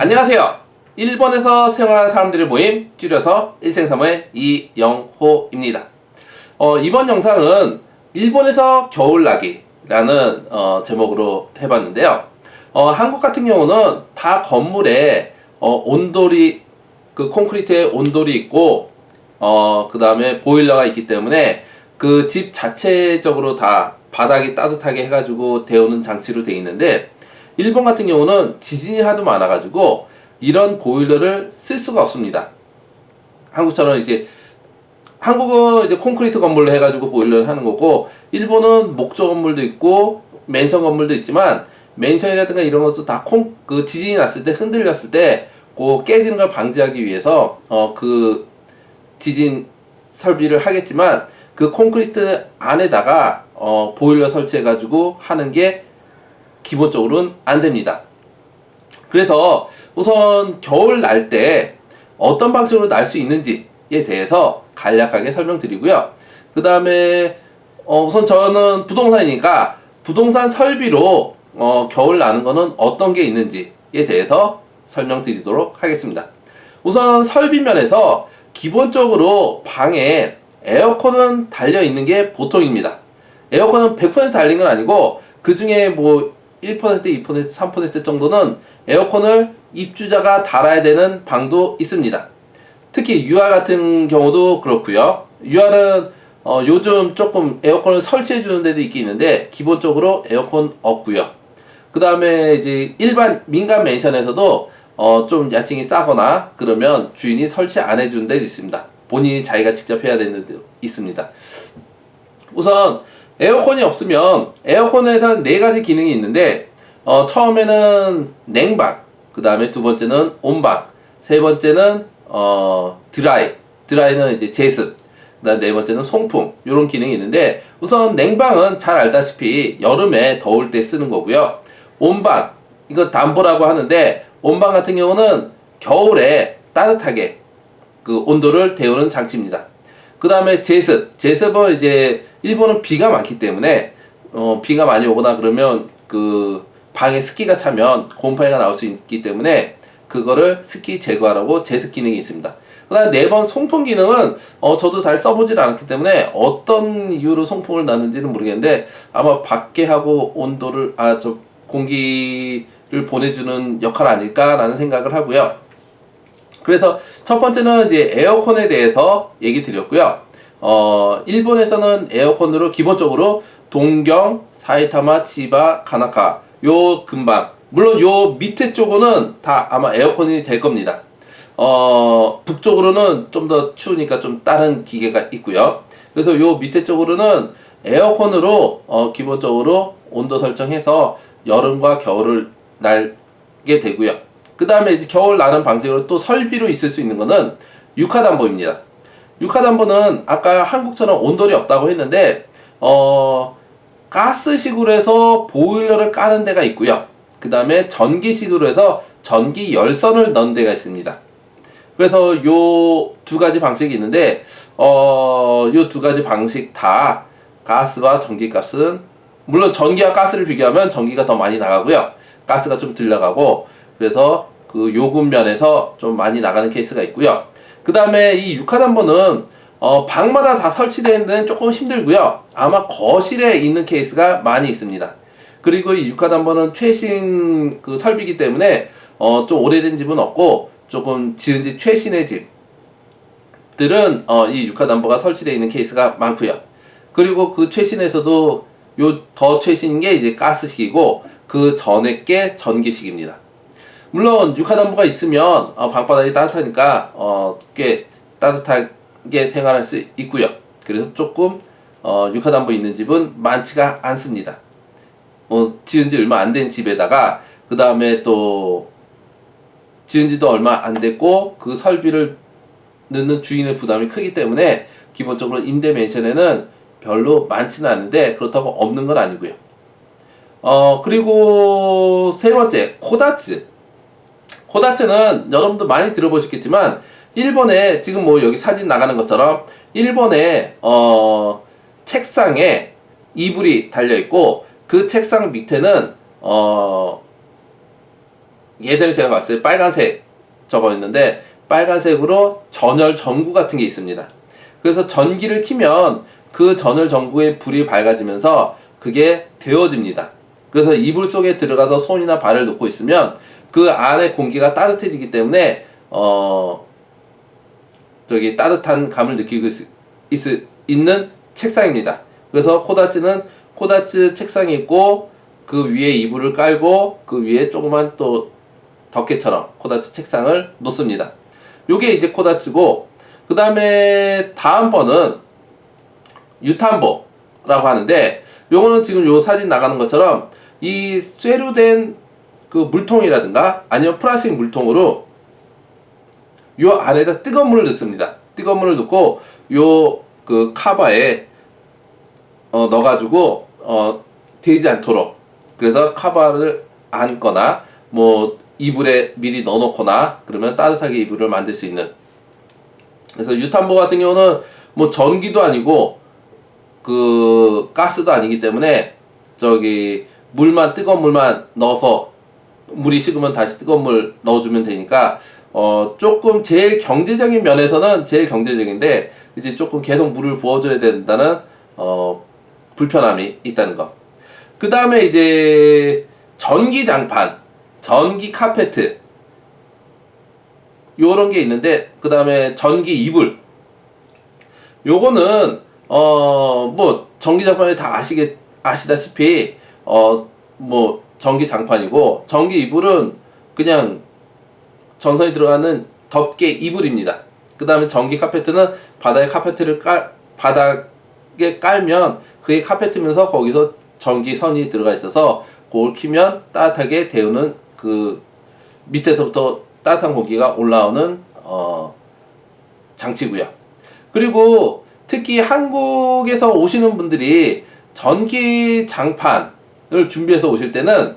안녕하세요. 일본에서 생활하는 사람들의 모임, 줄여서 1생사무의 이영호입니다. 이번 영상은 일본에서 겨울나기라는 제목으로 해봤는데요. 한국 같은 경우는 다 건물에 온돌이, 그 콘크리트에 온돌이 있고 그 다음에 보일러가 있기 때문에 그 집 자체적으로 다 바닥이 따뜻하게 해가지고 데우는 장치로 되어 있는데, 일본 같은 경우는 지진이 하도 많아가지고 이런 보일러를 쓸 수가 없습니다. 한국처럼 이제, 한국은 이제 콘크리트 건물로 해가지고 보일러를 하는 거고, 일본은 목조 건물도 있고 맨션 건물도 있지만, 맨션이라든가 이런 것도 다 그 지진이 났을 때, 흔들렸을 때 그 깨지는 걸 방지하기 위해서 그 지진 설비를 하겠지만, 그 콘크리트 안에다가 보일러 설치해가지고 하는 게 기본적으로는 안 됩니다. 그래서 우선 겨울 날 때 어떤 방식으로 날 수 있는지에 대해서 간략하게 설명드리고요. 그 다음에 우선 저는 부동산이니까 부동산 설비로 겨울 나는 거는 어떤 게 있는지에 대해서 설명드리도록 하겠습니다. 우선 설비 면에서 기본적으로 방에 에어컨은 달려 있는 게 보통입니다. 에어컨은 100% 달린 건 아니고, 그 중에 뭐 1%, 2%, 3% 정도는 에어컨을 입주자가 달아야 되는 방도 있습니다. 특히 유아 같은 경우도 그렇고요. 유아는 요즘 조금 에어컨을 설치해 주는 데도 있긴 있는데, 기본적으로 에어컨 없고요. 그 다음에 이제 일반 민간 맨션에서도 좀 야칭이 싸거나 그러면 주인이 설치 안 해주는 데도 있습니다. 본인이 자기가 직접 해야 되는 데도 있습니다. 우선 에어컨이 없으면 에어컨에서는 4가지 기능이 있는데, 처음에는 냉방, 그 다음에 두 번째는 온방, 세 번째는 드라이는 이제 제습, 그 다음 네 번째는 송풍, 이런 기능이 있는데, 우선 냉방은 잘 알다시피 여름에 더울 때 쓰는 거고요. 온방, 이거 담보라고 하는데, 온방 같은 경우는 겨울에 따뜻하게 그 온도를 데우는 장치입니다. 그 다음에 제습은 이제 일본은 비가 많기 때문에 비가 많이 오거나 그러면 그 방에 습기가 차면 곰팡이가 나올 수 있기 때문에 그거를 습기 제거하라고 제습 기능이 있습니다. 그 다음에 4번 송풍 기능은 저도 잘 써보질 않았기 때문에 어떤 이유로 송풍을 놨는지는 모르겠는데, 아마 밖에 하고 온도를 공기를 보내주는 역할 아닐까라는 생각을 하고요. 그래서 첫 번째는 이제 에어컨에 대해서 얘기 드렸고요. 일본에서는 에어컨으로 기본적으로 동경, 사이타마, 치바, 가나카 요 근방, 물론 요 밑에 쪽은 다 아마 에어컨이 될 겁니다. 북쪽으로는 좀 더 추우니까 좀 다른 기계가 있고요. 그래서 요 밑에 쪽으로는 에어컨으로 기본적으로 온도 설정해서 여름과 겨울을 날게 되고요. 그 다음에 이제 겨울 나는 방식으로 또 설비로 있을 수 있는 거는 유카담보입니다. 유카담보는 아까 한국처럼 온돌이 없다고 했는데, 가스식으로 해서 보일러를 까는 데가 있고요. 그 다음에 전기식으로 해서 전기 열선을 넣는 데가 있습니다. 그래서 요 2가지 방식이 있는데, 요 2가지 방식 다 가스와 전기값은, 물론 전기와 가스를 비교하면 전기가 더 많이 나가고요. 가스가 좀 덜 나가고, 그래서 그 요금 면에서 좀 많이 나가는 케이스가 있고요. 그 다음에 이 유카담보는 방마다 다 설치되는 데는 조금 힘들고요. 아마 거실에 있는 케이스가 많이 있습니다. 그리고 이 유카담보는 최신 그 설비이기 때문에 좀 오래된 집은 없고, 조금 지은 지 최신의 집들은 이 유카담보가 설치되어 있는 케이스가 많고요. 그리고 그 최신에서도 요 더 최신인 게 이제 가스식이고, 그 전에 게 전기식입니다. 물론 유카담보가 있으면 방바닥이 따뜻하니까 꽤 따뜻하게 생활할 수 있고요. 그래서 조금 유카담보 있는 집은 많지가 않습니다. 지은 지 얼마 안 된 집에다가 그 다음에 또 지은 지도 얼마 안 됐고 그 설비를 넣는 주인의 부담이 크기 때문에 기본적으로 임대 맨션에는 별로 많지는 않은데, 그렇다고 없는 건 아니고요. 그리고 세 번째, 코다츠는 여러분도 많이 들어보셨겠지만, 일본에 지금 뭐 여기 사진 나가는 것처럼 일본에 책상에 이불이 달려 있고, 그 책상 밑에는 예전에 제가 봤을 때 빨간색 저거 있는데 빨간색으로 전열 전구 같은 게 있습니다. 그래서 전기를 켜면 그 전열 전구에 불이 밝아지면서 그게 데워집니다. 그래서 이불 속에 들어가서 손이나 발을 넣고 있으면 그 안에 공기가 따뜻해지기 때문에 저기 따뜻한 감을 느끼고 있는 책상입니다. 그래서 코다츠는 코다츠 책상이 있고 그 위에 이불을 깔고 그 위에 조그만 또 덮개처럼 코다츠 책상을 놓습니다. 요게 이제 코다츠고, 그 다음에 다음번은 유탄보라고 하는데, 요거는 지금 요 사진 나가는 것처럼 이 쇠로 된 그 물통이라든가 아니면 플라스틱 물통으로 요 안에다 뜨거운 물을 넣습니다. 뜨거운 물을 넣고 요 그 카바에 넣어가지고 데이지 않도록, 그래서 카바를 안거나 뭐 이불에 미리 넣어놓거나 그러면 따뜻하게 이불을 만들 수 있는. 그래서 유탄보 같은 경우는 뭐 전기도 아니고 그 가스도 아니기 때문에 저기 물만, 뜨거운 물만 넣어서 물이 식으면 다시 뜨거운 물 넣어주면 되니까 조금 제일 경제적인 면에서는 제일 경제적인데, 이제 조금 계속 물을 부어줘야 된다는 불편함이 있다는 거. 그 다음에 이제 전기 장판, 전기 카페트 요런 게 있는데, 그 다음에 전기 이불, 요거는 뭐 전기 장판을 다 아시다시피 뭐 전기 장판이고, 전기 이불은 그냥 전선이 들어가는 덮개 이불입니다. 그 다음에 전기 카페트는 바닥에 카페트를 바닥에 깔면 그게 카페트면서 거기서 전기선이 들어가 있어서 그걸 키면 따뜻하게 데우는, 그 밑에서부터 따뜻한 공기가 올라오는 장치고요. 그리고 특히 한국에서 오시는 분들이 전기 장판을 준비해서 오실 때는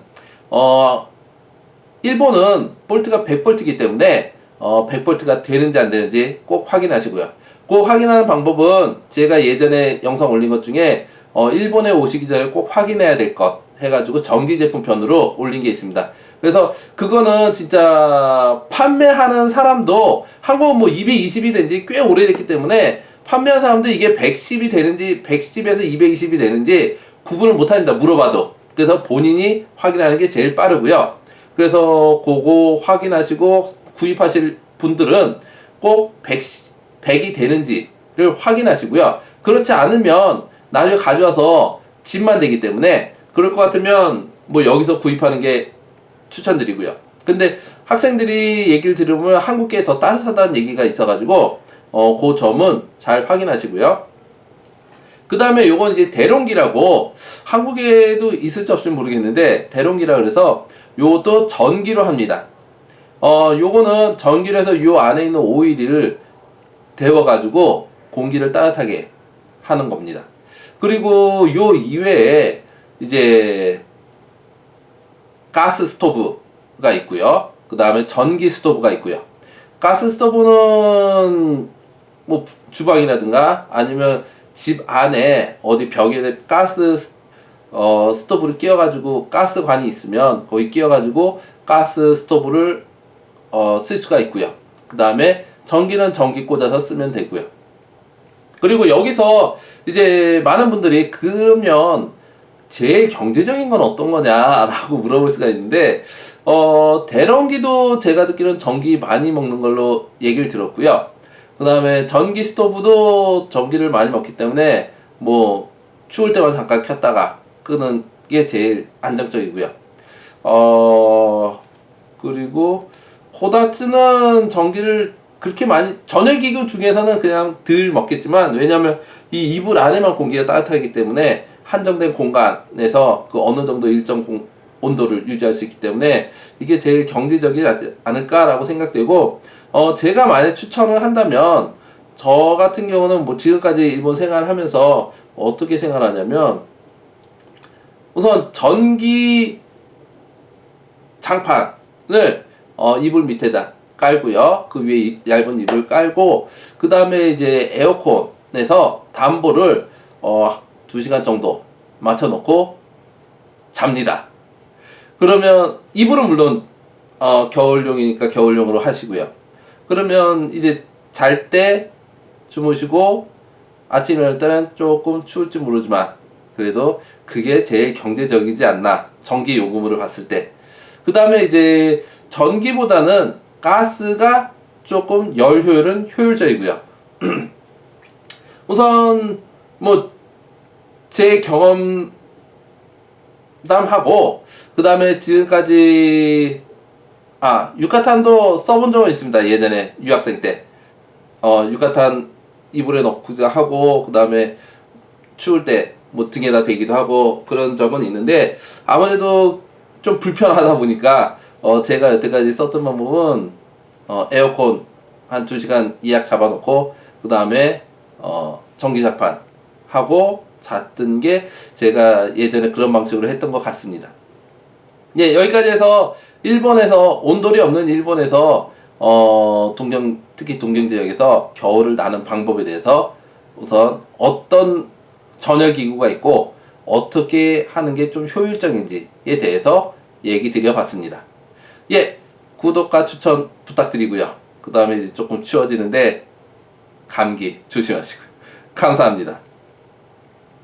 일본은 볼트가 100볼트이기 때문에 100볼트가 되는지 안 되는지 꼭 확인하시고요. 그 확인하는 방법은 제가 예전에 영상 올린 것 중에 일본에 오시기 전에 꼭 확인해야 될 것 해가지고 전기 제품 편으로 올린 게 있습니다. 그래서 그거는 진짜 판매하는 사람도, 한국은 뭐 220이 된 지 꽤 오래됐기 때문에 판매하는 사람도 이게 110이 되는지 110에서 220이 되는지 구분을 못합니다. 물어봐도. 그래서 본인이 확인하는 게 제일 빠르고요. 그래서 그거 확인하시고 구입하실 분들은 꼭 100이 되는지를 확인하시고요. 그렇지 않으면 나중에 가져와서 짐만 되기 때문에, 그럴 것 같으면 뭐 여기서 구입하는 게 추천드리고요. 근데 학생들이 얘기를 들으면 한국계 더 따뜻하다는 얘기가 있어가지고 그 점은 잘 확인하시고요. 그 다음에 요건 이제 대롱기라고, 한국에도 있을지 없을지 모르겠는데 대롱기라 그래서 요것도 전기로 합니다. 요거는 전기로 해서 요 안에 있는 오일을 데워가지고 공기를 따뜻하게 하는 겁니다. 그리고 요 이외에 이제 가스 스토브가 있고요. 그 다음에 전기 스토브가 있고요. 가스 스토브는 뭐 주방이라든가 아니면 집 안에 어디 벽에 가스 스토브를 끼워가지고 가스관이 있으면 거기 끼워가지고 가스 스토브를 쓸 수가 있고요. 그 다음에 전기는 전기 꽂아서 쓰면 되고요. 그리고 여기서 이제 많은 분들이 그러면 제일 경제적인 건 어떤 거냐라고 물어볼 수가 있는데, 대롱기도 제가 듣기로는 전기 많이 먹는 걸로 얘기를 들었고요. 그 다음에 전기 스토브도 전기를 많이 먹기 때문에 뭐 추울 때만 잠깐 켰다가 끄는 게 제일 안정적이고요. 그리고 코다츠는 전기를 그렇게 많이, 전열기구 중에서는 그냥 덜 먹겠지만, 왜냐면 이 이불 안에만 공기가 따뜻하기 때문에 한정된 공간에서 그 어느 정도 일정 온도를 유지할 수 있기 때문에 이게 제일 경제적이지 않을까라고 생각되고, 제가 만약 추천을 한다면, 저 같은 경우는 뭐 지금까지 일본 생활을 하면서 어떻게 생활하냐면, 우선 전기 장판을 이불 밑에다 깔고요. 그 위에 얇은 이불 깔고, 그 다음에 이제 에어컨에서 담보를 2시간 정도 맞춰놓고 잡니다. 그러면 이불은 물론 겨울용이니까 겨울용으로 하시고요. 그러면 이제 잘 때 주무시고 아침에 일어날 때는 조금 추울지 모르지만 그래도 그게 제일 경제적이지 않나, 전기 요금으로 봤을 때. 그 다음에 이제 전기보다는 가스가 조금 열 효율은 효율적이고요. 우선 뭐 제 경험담하고 그 다음에 지금까지 유카탄도 써본 적은 있습니다. 예전에 유학생 때 유카탄 이불에 넣고 하고 그 다음에 추울 때 뭐 등에다 대기도 하고 그런 적은 있는데 아무래도 좀 불편하다 보니까 제가 여태까지 썼던 방법은 에어컨 한 2시간 예약 잡아놓고 그 다음에 전기장판 하고 잤던 게 제가 예전에 그런 방식으로 했던 것 같습니다. 예, 여기까지 해서 일본에서 온돌이 없는 일본에서 특히 동경 지역에서 겨울을 나는 방법에 대해서 우선 어떤 전열 기구가 있고 어떻게 하는 게 좀 효율적인지에 대해서 얘기 드려봤습니다. 예, 구독과 추천 부탁드리고요. 그 다음에 이제 조금 추워지는데 감기 조심하시고요. 감사합니다.